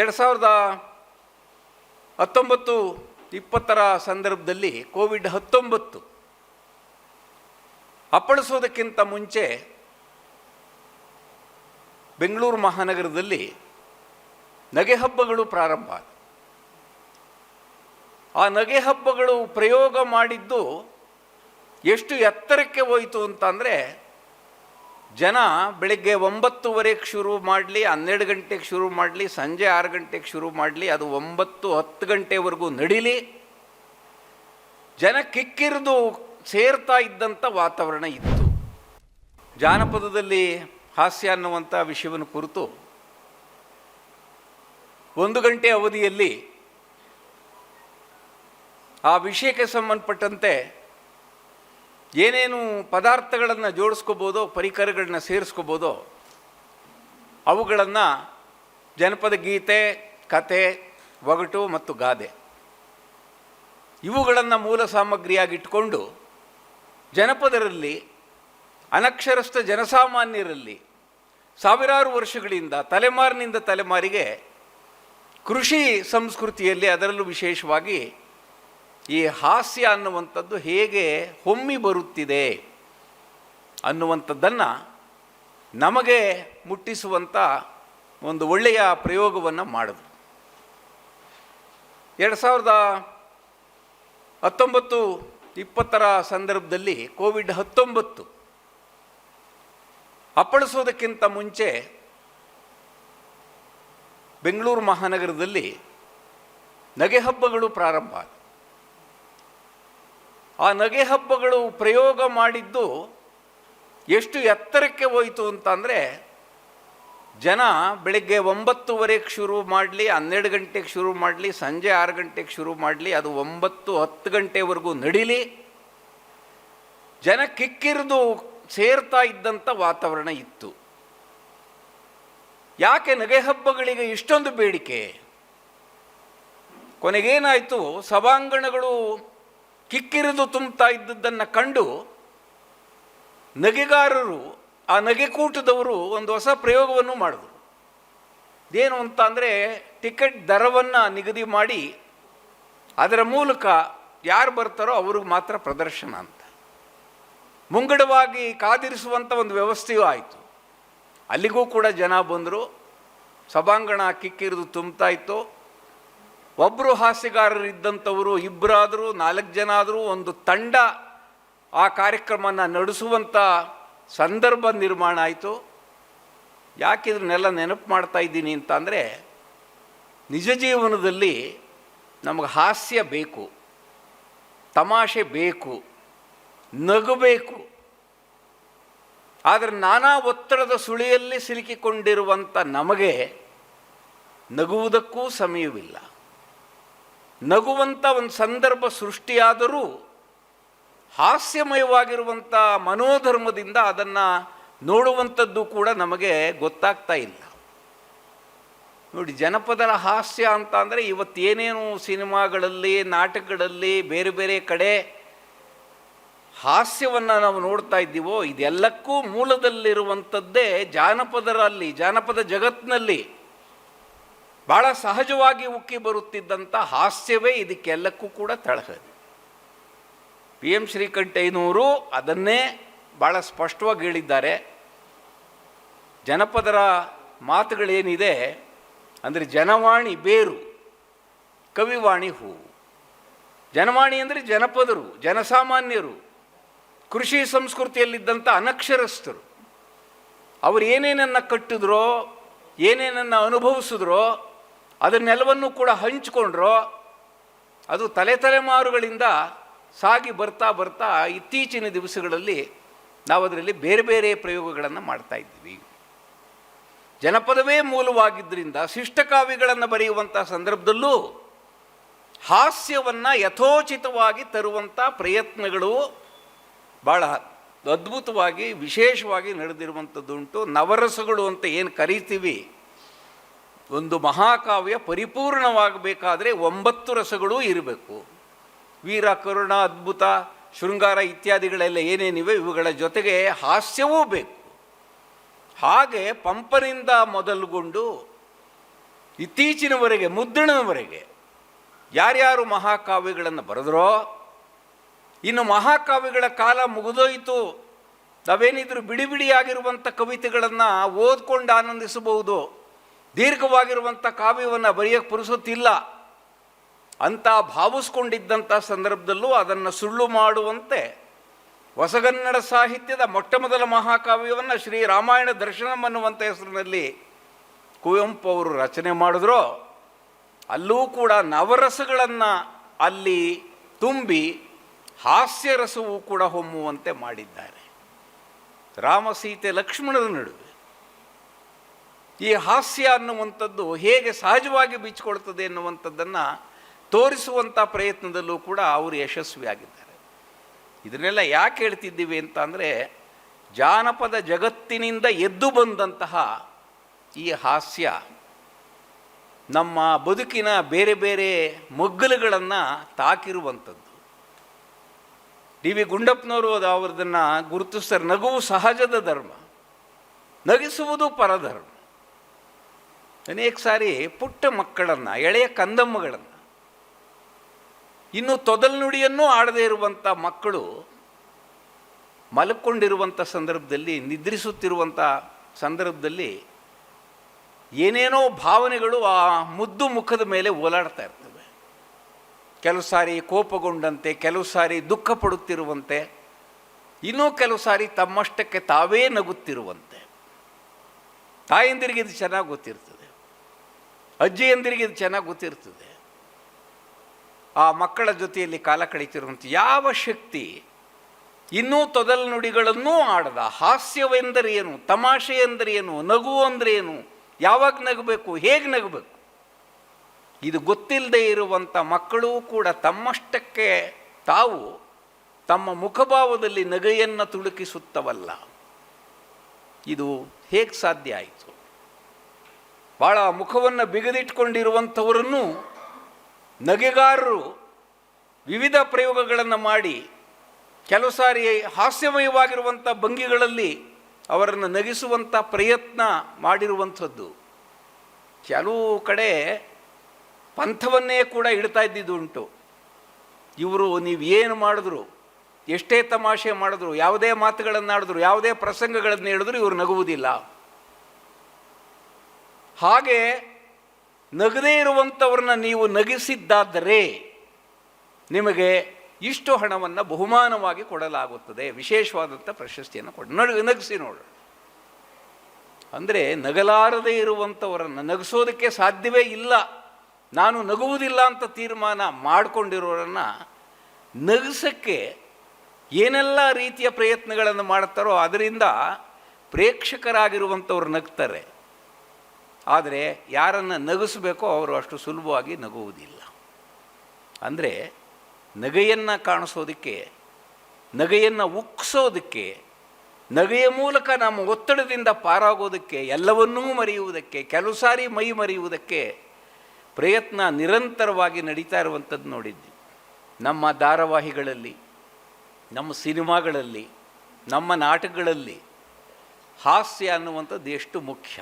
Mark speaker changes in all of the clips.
Speaker 1: 2019-20 ಸಂದರ್ಭದಲ್ಲಿ ಕೋವಿಡ್-19 ಅಪ್ಪಳಿಸೋದಕ್ಕಿಂತ ಮುಂಚೆ ಬೆಂಗಳೂರು ಮಹಾನಗರದಲ್ಲಿ ನಗೆ ಹಬ್ಬಗಳು ಪ್ರಾರಂಭ. ಆ ನಗೆ ಹಬ್ಬಗಳು ಪ್ರಯೋಗ ಮಾಡಿದ್ದು ಎಷ್ಟು ಎತ್ತರಕ್ಕೆ ಹೋಯಿತು ಅಂತಂದರೆ, ಜನ ಬೆಳಗ್ಗೆ 9:30ಕ್ಕೆ ಶುರು ಮಾಡಲಿ, 12 ಗಂಟೆಗೆ ಶುರು ಮಾಡಲಿ, ಸಂಜೆ 6 ಗಂಟೆಗೆ ಶುರು ಮಾಡಲಿ, ಅದು 9-10 ಗಂಟೆವರೆಗೂ ನಡೀಲಿ, ಜನ ಕಿಕ್ಕಿರಿದು ಸೇರ್ತಾ ಇದ್ದಂಥ ವಾತಾವರಣ ಇತ್ತು. ಜಾನಪದದಲ್ಲಿ ಹಾಸ್ಯ ಅನ್ನುವಂಥ ವಿಷಯವನ್ನು ಕುರಿತು 1 ಗಂಟೆ ಅವಧಿಯಲ್ಲಿ ಆ ವಿಷಯಕ್ಕೆ ಸಂಬಂಧಪಟ್ಟಂತೆ ಏನೇನು ಪದಾರ್ಥಗಳನ್ನು ಜೋಡಿಸ್ಕೋಬೋದೋ, ಪರಿಕರಗಳನ್ನ ಸೇರಿಸ್ಕೋಬೋದೋ ಅವುಗಳನ್ನು ಜನಪದ ಗೀತೆ, ಕತೆ, ಒಗಟು ಮತ್ತು ಗಾದೆ ಇವುಗಳನ್ನು ಮೂಲ ಸಾಮಗ್ರಿಯಾಗಿಟ್ಕೊಂಡು ಜನಪದರಲ್ಲಿ, ಅನಕ್ಷರಸ್ಥ ಜನಸಾಮಾನ್ಯರಲ್ಲಿ ಸಾವಿರಾರು ವರ್ಷಗಳಿಂದ ತಲೆಮಾರಿನಿಂದ ತಲೆಮಾರಿಗೆ ಕೃಷಿ ಸಂಸ್ಕೃತಿಯಲ್ಲಿ, ಅದರಲ್ಲೂ ವಿಶೇಷವಾಗಿ ಈ ಹಾಸ್ಯ ಅನ್ನುವಂಥದ್ದು ಹೇಗೆ ಹೊಮ್ಮಿ ಬರುತ್ತಿದೆ ಅನ್ನುವಂಥದ್ದನ್ನು ನಮಗೆ ಮುಟ್ಟಿಸುವಂಥ ಒಂದು ಒಳ್ಳೆಯ ಪ್ರಯೋಗವನ್ನು ಮಾಡಿದ್ರು. 2019-20 ಸಂದರ್ಭದಲ್ಲಿ ಕೋವಿಡ್-19 ಅಪ್ಪಳಿಸೋದಕ್ಕಿಂತ ಮುಂಚೆ ಬೆಂಗಳೂರು ಮಹಾನಗರದಲ್ಲಿ ನಗೆ ಹಬ್ಬಗಳು ಪ್ರಾರಂಭ. ಆ ನಗೆ ಹಬ್ಬಗಳು ಪ್ರಯೋಗ ಮಾಡಿದ್ದು ಎಷ್ಟು ಎತ್ತರಕ್ಕೆ ಹೋಯಿತು ಅಂತಂದರೆ, ಜನ ಬೆಳಗ್ಗೆ 9:30ಕ್ಕೆ ಶುರು ಮಾಡಲಿ, 12 ಗಂಟೆಗೆ ಶುರು ಮಾಡಲಿ, ಸಂಜೆ 6 ಗಂಟೆಗೆ ಶುರು ಮಾಡಲಿ, ಅದು 9-10 ಗಂಟೆವರೆಗೂ ನಡೀಲಿ, ಜನ ಕಿಕ್ಕಿರಿದು ಸೇರ್ತಾ ಇದ್ದಂಥ ವಾತಾವರಣ ಇತ್ತು. ಯಾಕೆ ನಗೆ ಹಬ್ಬಗಳಿಗೆ ಇಷ್ಟೊಂದು ಬೇಡಿಕೆ? ಕೊನೆಗೇನಾಯಿತು, ಸಭಾಂಗಣಗಳು ಕಿಕ್ಕಿರಿದು ತುಂಬ್ತಾ ಇದ್ದದ್ದನ್ನು ಕಂಡು ನಗೆಗಾರರು, ಆ ನಗೆಕೂಟದವರು ಒಂದು ಹೊಸ ಪ್ರಯೋಗವನ್ನು ಮಾಡಿದ್ರು. ಏನು ಅಂತ ಅಂದರೆ, ಟಿಕೆಟ್ ದರವನ್ನು ನಿಗದಿ ಮಾಡಿ ಅದರ ಮೂಲಕ ಯಾರು ಬರ್ತಾರೋ ಅವ್ರಿಗೆ ಮಾತ್ರ ಪ್ರದರ್ಶನ ಅಂತ ಮುಂಗಡವಾಗಿ ಕಾದಿರಿಸುವಂಥ ಒಂದು ವ್ಯವಸ್ಥೆಯೂ ಆಯಿತು. ಅಲ್ಲಿಗೂ ಕೂಡ ಜನ ಬಂದರು, ಸಭಾಂಗಣ ಕಿಕ್ಕಿರಿದು ತುಂಬ್ತಾ ಇತ್ತು. ಒಬ್ಬರು ಹಾಸ್ಯಗಾರರಿದ್ದಂಥವರು 2 ಆದರೂ 4 ಜನ ಆದರೂ ಒಂದು ತಂಡ ಆ ಕಾರ್ಯಕ್ರಮನ ನಡೆಸುವಂಥ ಸಂದರ್ಭ ನಿರ್ಮಾಣ ಆಯಿತು. ಯಾಕೆ ಇದನ್ನೆಲ್ಲ ನೆನಪು ಮಾಡ್ತಾ ಇದ್ದೀನಿ ಅಂತ ಅಂದರೆ, ನಿಜ ಜೀವನದಲ್ಲಿ ನಮಗೆ ಹಾಸ್ಯ ಬೇಕು, ತಮಾಷೆ ಬೇಕು, ನಗಬೇಕು. ಆದರೆ ನಾನಾ ಒತ್ತಡದ ಸುಳಿಯಲ್ಲಿ ಸಿಲುಕಿಕೊಂಡಿರುವಂಥ ನಮಗೆ ನಗುವುದಕ್ಕೂ ಸಮಯವಿಲ್ಲ. ನಗುವಂಥ ಒಂದು ಸಂದರ್ಭ ಸೃಷ್ಟಿಯಾದರೂ ಹಾಸ್ಯಮಯವಾಗಿರುವಂಥ ಮನೋಧರ್ಮದಿಂದ ಅದನ್ನು ನೋಡುವಂಥದ್ದು ಕೂಡ ನಮಗೆ ಗೊತ್ತಾಗ್ತಾ ಇಲ್ಲ. ನೋಡಿ, ಜನಪದರ ಹಾಸ್ಯ ಅಂತ ಅಂದರೆ ಇವತ್ತೇನೇನು ಸಿನಿಮಾಗಳಲ್ಲಿ, ನಾಟಕಗಳಲ್ಲಿ, ಬೇರೆ ಬೇರೆ ಕಡೆ ಹಾಸ್ಯವನ್ನು ನಾವು ನೋಡ್ತಾ ಇದ್ದೀವೋ, ಇದೆಲ್ಲಕ್ಕೂ ಮೂಲದಲ್ಲಿರುವಂಥದ್ದೇ ಜಾನಪದರಲ್ಲಿ, ಜಾನಪದ ಜಗತ್ತಿನಲ್ಲಿ ಭಾಳ ಸಹಜವಾಗಿ ಉಕ್ಕಿ ಬರುತ್ತಿದ್ದಂಥ ಹಾಸ್ಯವೇ ಇದಕ್ಕೆಲ್ಲಕ್ಕೂ ಕೂಡ ತಳಹದಿ. PM ಶ್ರೀಕಂಠಯ್ಯನವರು ಅದನ್ನೇ ಭಾಳ ಸ್ಪಷ್ಟವಾಗಿ ಹೇಳಿದ್ದಾರೆ. ಜನಪದರ ಮಾತುಗಳೇನಿದೆ ಅಂದರೆ, ಜನವಾಣಿ ಬೇರು, ಕವಿವಾಣಿ ಹೂವು. ಜನವಾಣಿ ಅಂದರೆ ಜನಪದರು, ಜನಸಾಮಾನ್ಯರು, ಕೃಷಿ ಸಂಸ್ಕೃತಿಯಲ್ಲಿದ್ದಂಥ ಅನಕ್ಷರಸ್ಥರು. ಅವರು ಏನೇನನ್ನು ಕಟ್ಟಿದ್ರೋ, ಏನೇನನ್ನು ಅನುಭವಿಸಿದ್ರೋ ಅದನ್ನೆಲ್ಲವನ್ನೂ ಕೂಡ ಹಂಚಿಕೊಂಡ್ರೋ, ಅದು ತಲೆಮಾರುಗಳಿಂದ ಸಾಗಿ ಬರ್ತಾ ಬರ್ತಾ ಇತ್ತೀಚಿನ ದಿವಸಗಳಲ್ಲಿ ನಾವು ಅದರಲ್ಲಿ ಬೇರೆ ಬೇರೆ ಪ್ರಯೋಗಗಳನ್ನು ಮಾಡ್ತಾ ಇದ್ದೀವಿ. ಜನಪದವೇ ಮೂಲವಾಗಿದ್ದರಿಂದ ಶಿಷ್ಟಕಾವ್ಯಗಳನ್ನು ಬರೆಯುವಂಥ ಸಂದರ್ಭದಲ್ಲೂ ಹಾಸ್ಯವನ್ನು ಯಥೋಚಿತವಾಗಿ ತರುವಂಥ ಪ್ರಯತ್ನಗಳು ಭಾಳ ಅದ್ಭುತವಾಗಿ, ವಿಶೇಷವಾಗಿ ನಡೆದಿರುವಂಥದ್ದುಂಟು. ನವರಸಗಳು ಅಂತ ಏನು ಕರಿತೀವಿ, ಒಂದು ಮಹಾಕಾವ್ಯ ಪರಿಪೂರ್ಣವಾಗಬೇಕಾದ್ರೆ 9 ರಸಗಳೂ ಇರಬೇಕು. ವೀರ, ಕರುಣ, ಅದ್ಭುತ, ಶೃಂಗಾರ ಇತ್ಯಾದಿಗಳೆಲ್ಲ ಏನೇನಿವೆ ಇವುಗಳ ಜೊತೆಗೆ ಹಾಸ್ಯವೂ ಬೇಕು. ಹಾಗೆ ಪಂಪನಿಂದ ಮೊದಲುಗೊಂಡು ಇತ್ತೀಚಿನವರೆಗೆ ಮುದ್ರಣದವರೆಗೆ ಯಾರ್ಯಾರು ಮಹಾಕಾವ್ಯಗಳನ್ನು ಬರೆದರೋ, ಇನ್ನು ಮಹಾಕಾವ್ಯಗಳ ಕಾಲ ಮುಗಿದೋಯಿತು, ನಾವೇನಿದ್ರು ಬಿಡಿ ಬಿಡಿಯಾಗಿರುವಂಥ ಕವಿತೆಗಳನ್ನು ಓದ್ಕೊಂಡು ಆನಂದಿಸಬಹುದು, ದೀರ್ಘವಾಗಿರುವಂಥ ಕಾವ್ಯವನ್ನು ಬರೆಯೋಕ್ಕೆ ಪುರುಸೊತ್ತಿಲ್ಲ ಅಂತ ಭಾವಿಸ್ಕೊಂಡಿದ್ದಂಥ ಸಂದರ್ಭದಲ್ಲೂ ಅದನ್ನು ಸುಳ್ಳು ಮಾಡುವಂತೆ ಹೊಸಗನ್ನಡ ಸಾಹಿತ್ಯದ ಮೊಟ್ಟ ಮೊದಲ ಮಹಾಕಾವ್ಯವನ್ನು ಶ್ರೀ ರಾಮಾಯಣ ದರ್ಶನಂ ಅನ್ನುವಂಥ ಹೆಸರಿನಲ್ಲಿ ಕುವೆಂಪು ಅವರು ರಚನೆ ಮಾಡಿದ್ರು. ಅಲ್ಲೂ ಕೂಡ ನವರಸಗಳನ್ನು ಅಲ್ಲಿ ತುಂಬಿ ಹಾಸ್ಯರಸವೂ ಕೂಡ ಹೊಮ್ಮುವಂತೆ ಮಾಡಿದ್ದಾರೆ. ರಾಮ ಸೀತೆ ಲಕ್ಷ್ಮಣರ ನಡುವೆ ಈ ಹಾಸ್ಯ ಅನ್ನುವಂಥದ್ದು ಹೇಗೆ ಸಹಜವಾಗಿ ಬಿಚ್ಚಿಕೊಳ್ತದೆ ಎನ್ನುವಂಥದ್ದನ್ನು ತೋರಿಸುವಂಥ ಪ್ರಯತ್ನದಲ್ಲೂ ಕೂಡ ಅವರು ಯಶಸ್ವಿಯಾಗಿದ್ದಾರೆ. ಇದನ್ನೆಲ್ಲ ಯಾಕೆ ಹೇಳ್ತಿದ್ದೀವಿ ಅಂತ ಅಂದರೆ, ಜಾನಪದ ಜಗತ್ತಿನಿಂದ ಎದ್ದು ಬಂದಂತಹ ಈ ಹಾಸ್ಯ ನಮ್ಮ ಬದುಕಿನ ಬೇರೆ ಬೇರೆ ಮಗ್ಗಲುಗಳನ್ನು ತಾಕಿರುವಂಥದ್ದು. ಡಿ ವಿ ಗುಂಡಪ್ಪನವರು ಅವರದನ್ನು ಗುರುತಿಸ್ತಾರೆ, ನಗುವು ಸಹಜದ ಧರ್ಮ, ನಗಿಸುವುದು ಪರಧರ್ಮ. ಅನೇಕ ಸಾರಿ ಪುಟ್ಟ ಮಕ್ಕಳನ್ನು, ಎಳೆಯ ಕಂದಮ್ಮಗಳನ್ನು, ಇನ್ನು ತೊದಲು ನುಡಿಯನ್ನೂ ಆಡದೇ ಇರುವಂಥ ಮಕ್ಕಳು ಮಲ್ಕೊಂಡಿರುವಂಥ ಸಂದರ್ಭದಲ್ಲಿ, ನಿದ್ರಿಸುತ್ತಿರುವಂಥ ಸಂದರ್ಭದಲ್ಲಿ ಏನೇನೋ ಭಾವನೆಗಳು ಆ ಮುದ್ದು ಮುಖದ ಮೇಲೆ ಓಲಾಡ್ತಾ ಇರ್ತವೆ. ಕೆಲವು ಸಾರಿ ಕೋಪಗೊಂಡಂತೆ, ಕೆಲವು ಸಾರಿ ದುಃಖ ಪಡುತ್ತಿರುವಂತೆ, ಇನ್ನೂ ಕೆಲವು ಸಾರಿ ತಮ್ಮಷ್ಟಕ್ಕೆ ತಾವೇ ನಗುತ್ತಿರುವಂತೆ. ತಾಯಂದಿರಿಗೆ ಇದು ಚೆನ್ನಾಗಿ ಗೊತ್ತಿರ್ತದೆ, ಅಜ್ಜಿಯಂದಿರಿಗೆ ಇದು ಚೆನ್ನಾಗಿ ಗೊತ್ತಿರ್ತದೆ. ಆ ಮಕ್ಕಳ ಜೊತೆಯಲ್ಲಿ ಕಾಲ ಕಳೀತಿರುವಂಥ ಯಾವ ಶಕ್ತಿ ಇನ್ನೂ ತೊದಲು ನುಡಿಗಳನ್ನೂ ಆಡದ ಹಾಸ್ಯವೆಂದರೆ ಏನು, ತಮಾಷೆ ಎಂದರೆ ಏನು, ನಗು ಅಂದರೆ ಏನು, ಯಾವಾಗ ನಗಬೇಕು, ಹೇಗೆ ನಗಬೇಕು, ಇದು ಗೊತ್ತಿಲ್ಲದೆ ಇರುವಂಥ ಮಕ್ಕಳೂ ಕೂಡ ತಮ್ಮಷ್ಟಕ್ಕೆ ತಾವು ತಮ್ಮ ಮುಖಭಾವದಲ್ಲಿ ನಗೆಯನ್ನು ತುಳುಕಿಸುತ್ತವಲ್ಲ. ಇದು ಹೇಗೆ ಸಾಧ್ಯ ಆಯಿತು? ಭಾಳ ಮುಖವನ್ನು ಬಿಗದಿಟ್ಕೊಂಡಿರುವಂಥವರನ್ನು ನಗೆಗಾರರು ವಿವಿಧ ಪ್ರಯೋಗಗಳನ್ನು ಮಾಡಿ ಕೆಲವು ಸಾರಿ ಹಾಸ್ಯಮಯವಾಗಿರುವಂಥ ಭಂಗಿಗಳಲ್ಲಿ ಅವರನ್ನು ನಗಿಸುವಂಥ ಪ್ರಯತ್ನ ಮಾಡಿರುವಂಥದ್ದು. ಕೆಲವು ಕಡೆ ಪಂಥವನ್ನೇ ಕೂಡ ಇಡ್ತಾ ಇದ್ದಿದ್ದು ಉಂಟು. ಇವರು ನೀವು ಏನು ಮಾಡಿದ್ರು, ಎಷ್ಟೇ ತಮಾಷೆ ಮಾಡಿದ್ರು, ಯಾವುದೇ ಮಾತುಗಳನ್ನಾಡಿದ್ರು, ಯಾವುದೇ ಪ್ರಸಂಗಗಳನ್ನು ಹೇಳಿದ್ರು ಇವರು ನಗುವುದಿಲ್ಲ. ಹಾಗೆ ನಗದೇ ಇರುವಂಥವ್ರನ್ನ ನೀವು ನಗಿಸಿದ್ದಾದರೆ ನಿಮಗೆ ಇಷ್ಟು ಹಣವನ್ನು ಬಹುಮಾನವಾಗಿ ಕೊಡಲಾಗುತ್ತದೆ, ವಿಶೇಷವಾದಂಥ ಪ್ರಶಸ್ತಿಯನ್ನು ನಗಿಸಿ ನೋಡು ಅಂದರೆ, ನಗಲಾರದೇ ಇರುವಂಥವರನ್ನು ನಗಿಸೋದಕ್ಕೆ ಸಾಧ್ಯವೇ ಇಲ್ಲ, ನಾನು ನಗುವುದಿಲ್ಲ ಅಂತ ತೀರ್ಮಾನ ಮಾಡಿಕೊಂಡಿರೋರನ್ನು ನಗಿಸೋಕ್ಕೆ ಏನೆಲ್ಲ ರೀತಿಯ ಪ್ರಯತ್ನಗಳನ್ನು ಮಾಡ್ತಾರೋ ಅದರಿಂದ ಪ್ರೇಕ್ಷಕರಾಗಿರುವಂಥವ್ರು ನಗ್ತಾರೆ. ಆದರೆ ಯಾರನ್ನು ನಗಿಸಬೇಕೋ ಅವರು ಅಷ್ಟು ಸುಲಭವಾಗಿ ನಗುವುದಿಲ್ಲ. ಅಂದರೆ ನಗೆಯನ್ನು ಕಾಣಿಸೋದಕ್ಕೆ, ನಗೆಯನ್ನು ಉಕ್ಸೋದಕ್ಕೆ, ನಗೆಯ ಮೂಲಕ ನಮ್ಮ ಒತ್ತಡದಿಂದ ಪಾರಾಗೋದಕ್ಕೆ, ಎಲ್ಲವನ್ನೂ ಮರೆಯುವುದಕ್ಕೆ, ಕೆಲವು ಸಾರಿ ಮೈ ಮರೆಯುವುದಕ್ಕೆ ಪ್ರಯತ್ನ ನಿರಂತರವಾಗಿ ನಡೀತಾ ಇರುವಂಥದ್ದು ನೋಡಿದ್ವಿ. ನಮ್ಮ ಧಾರಾವಾಹಿಗಳಲ್ಲಿ, ನಮ್ಮ ಸಿನಿಮಾಗಳಲ್ಲಿ, ನಮ್ಮ ನಾಟಕಗಳಲ್ಲಿ ಹಾಸ್ಯ ಅನ್ನುವಂಥದ್ದು ಎಷ್ಟು ಮುಖ್ಯ.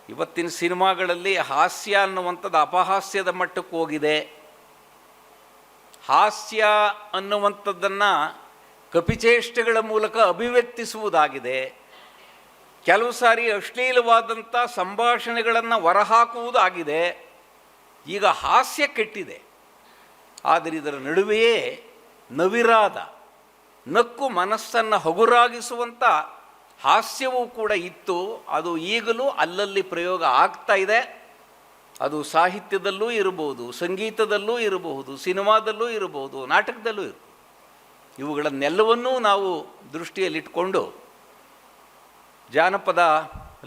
Speaker 1: ಇವತ್ತಿನ ಸಿನಿಮಾಗಳಲ್ಲಿ ಹಾಸ್ಯ ಅನ್ನುವಂಥದ್ದು ಅಪಹಾಸ್ಯದ ಮಟ್ಟಕ್ಕೆ ಹೋಗಿದೆ. ಹಾಸ್ಯ ಅನ್ನುವಂಥದ್ದನ್ನು ಕಪಿಚೇಷ್ಟೆಗಳ ಮೂಲಕ ಅಭಿವ್ಯಕ್ತಿಸುವುದಾಗಿದೆ. ಕೆಲವು ಸಾರಿ ಅಶ್ಲೀಲವಾದಂಥ ಸಂಭಾಷಣೆಗಳನ್ನು ಹೊರಹಾಕುವುದಾಗಿದೆ. ಈಗ ಹಾಸ್ಯ ಕೆಟ್ಟಿದೆ. ಆದರೆ ಇದರ ನಡುವೆಯೇ ನವಿರಾದ, ನಕ್ಕು ಮನಸ್ಸನ್ನು ಹಗುರಾಗಿಸುವಂಥ ಹಾಸ್ಯವೂ ಕೂಡ ಇತ್ತು. ಅದು ಈಗಲೂ ಅಲ್ಲಲ್ಲಿ ಪ್ರಯೋಗ ಆಗ್ತಾ ಇದೆ. ಅದು ಸಾಹಿತ್ಯದಲ್ಲೂ ಇರಬಹುದು, ಸಂಗೀತದಲ್ಲೂ ಇರಬಹುದು, ಸಿನಿಮಾದಲ್ಲೂ ಇರಬಹುದು, ನಾಟಕದಲ್ಲೂ ಇರಬಹುದು. ಇವುಗಳನ್ನೆಲ್ಲವನ್ನೂ ನಾವು ದೃಷ್ಟಿಯಲ್ಲಿಟ್ಕೊಂಡು ಜಾನಪದ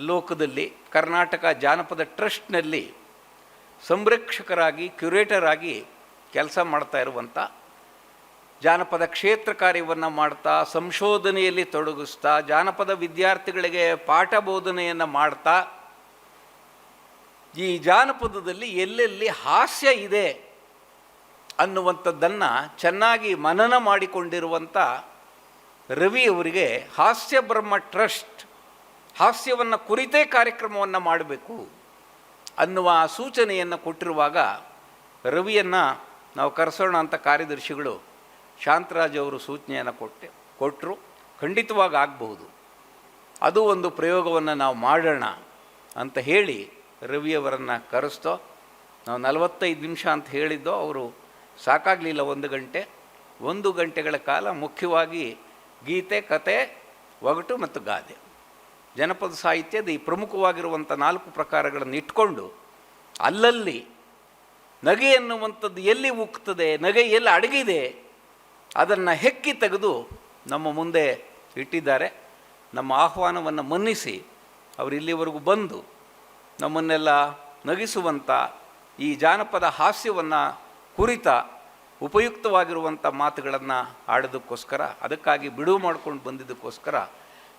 Speaker 1: ಲೋಕದಲ್ಲಿ ಕರ್ನಾಟಕ ಜಾನಪದ ಟ್ರಸ್ಟ್ನಲ್ಲಿ ಸಂರಕ್ಷಕರಾಗಿ, ಕ್ಯೂರೇಟರ್ ಆಗಿ ಕೆಲಸ ಮಾಡ್ತಾ ಇರುವಂಥ, ಜಾನಪದ ಕ್ಷೇತ್ರ ಕಾರ್ಯವನ್ನು ಮಾಡ್ತಾ, ಸಂಶೋಧನೆಯಲ್ಲಿ ತೊಡಗಿಸ್ತಾ, ಜಾನಪದ ವಿದ್ಯಾರ್ಥಿಗಳಿಗೆ ಪಾಠ ಬೋಧನೆಯನ್ನು ಮಾಡ್ತಾ, ಈ ಜಾನಪದದಲ್ಲಿ ಎಲ್ಲೆಲ್ಲಿ ಹಾಸ್ಯ ಇದೆ ಅನ್ನುವಂಥದ್ದನ್ನು ಚೆನ್ನಾಗಿ ಮನನ ಮಾಡಿಕೊಂಡಿರುವಂಥ ರವಿಯವರಿಗೆ ಹಾಸ್ಯ ಬ್ರಹ್ಮ ಟ್ರಸ್ಟ್ ಹಾಸ್ಯವನ್ನು ಕುರಿತೇ ಕಾರ್ಯಕ್ರಮವನ್ನು ಮಾಡಬೇಕು ಅನ್ನುವ ಸೂಚನೆಯನ್ನು ಕೊಟ್ಟಿರುವಾಗ ರವಿಯನ್ನು ನಾವು ಕರೆಸೋಣ ಅಂತ ಕಾರ್ಯದರ್ಶಿಗಳು ಶಾಂತರಾಜ್ ಅವರು ಸೂಚನೆಯನ್ನು ಕೊಟ್ಟರು. ಖಂಡಿತವಾಗಿ ಆಗಬಹುದು, ಅದು ಒಂದು ಪ್ರಯೋಗವನ್ನು ನಾವು ಮಾಡೋಣ ಅಂತ ಹೇಳಿ ರವಿಯವರನ್ನು ಕರೆಸ್ತೋ. ನಾವು 45 ನಿಮಿಷ ಅಂತ ಹೇಳಿದ್ದೋ, ಅವರು ಸಾಕಾಗಲಿಲ್ಲ 1 ಗಂಟೆಗಳ ಕಾಲ ಮುಖ್ಯವಾಗಿ ಗೀತೆ, ಕತೆ, ಒಗಟು ಮತ್ತು ಗಾದೆ, ಜನಪದ ಸಾಹಿತ್ಯದ ಈ ಪ್ರಮುಖವಾಗಿರುವಂಥ 4 ಪ್ರಕಾರಗಳನ್ನು ಇಟ್ಕೊಂಡು ಅಲ್ಲಲ್ಲಿ ನಗೆ ಎನ್ನುವಂಥದ್ದು ಎಲ್ಲಿ ಉಕ್ತದೆ, ನಗೆ ಎಲ್ಲಿ ಅಡಗಿದೆ, ಅದನ್ನು ಹೆಕ್ಕಿ ತೆಗೆದು ನಮ್ಮ ಮುಂದೆ ಇಟ್ಟಿದ್ದಾರೆ. ನಮ್ಮ ಆಹ್ವಾನವನ್ನು ಮನ್ನಿಸಿ ಅವರು ಇಲ್ಲಿವರೆಗೂ ಬಂದು ನಮ್ಮನ್ನೆಲ್ಲ ನಗಿಸುವಂಥ ಈ ಜಾನಪದ ಹಾಸ್ಯವನ್ನು ಕುರಿತ ಉಪಯುಕ್ತವಾಗಿರುವಂಥ ಮಾತುಗಳನ್ನು ಆಡೋದಕ್ಕೋಸ್ಕರ, ಅದಕ್ಕಾಗಿ ಬಿಡುವು ಮಾಡ್ಕೊಂಡು ಬಂದಿದ್ದಕ್ಕೋಸ್ಕರ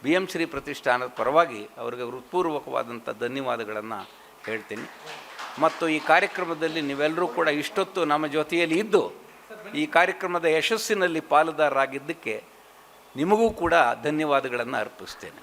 Speaker 1: BM ಶ್ರೀ ಪ್ರತಿಷ್ಠಾನದ ಪರವಾಗಿ ಅವರಿಗೆ ಹೃತ್ಪೂರ್ವಕವಾದಂಥ ಧನ್ಯವಾದಗಳನ್ನು ಹೇಳ್ತೀನಿ. ಮತ್ತು ಈ ಕಾರ್ಯಕ್ರಮದಲ್ಲಿ ನೀವೆಲ್ಲರೂ ಕೂಡ ಇಷ್ಟೊತ್ತು ನಮ್ಮ ಜೊತೆಯಲ್ಲಿ ಇದ್ದು ಈ ಕಾರ್ಯಕ್ರಮದ ಯಶಸ್ಸಿನಲ್ಲಿ ಪಾಲುದಾರರಾಗಿದ್ದಕ್ಕೆ ನಿಮಗೂ ಕೂಡ ಧನ್ಯವಾದಗಳನ್ನು ಅರ್ಪಿಸ್ತೇನೆ.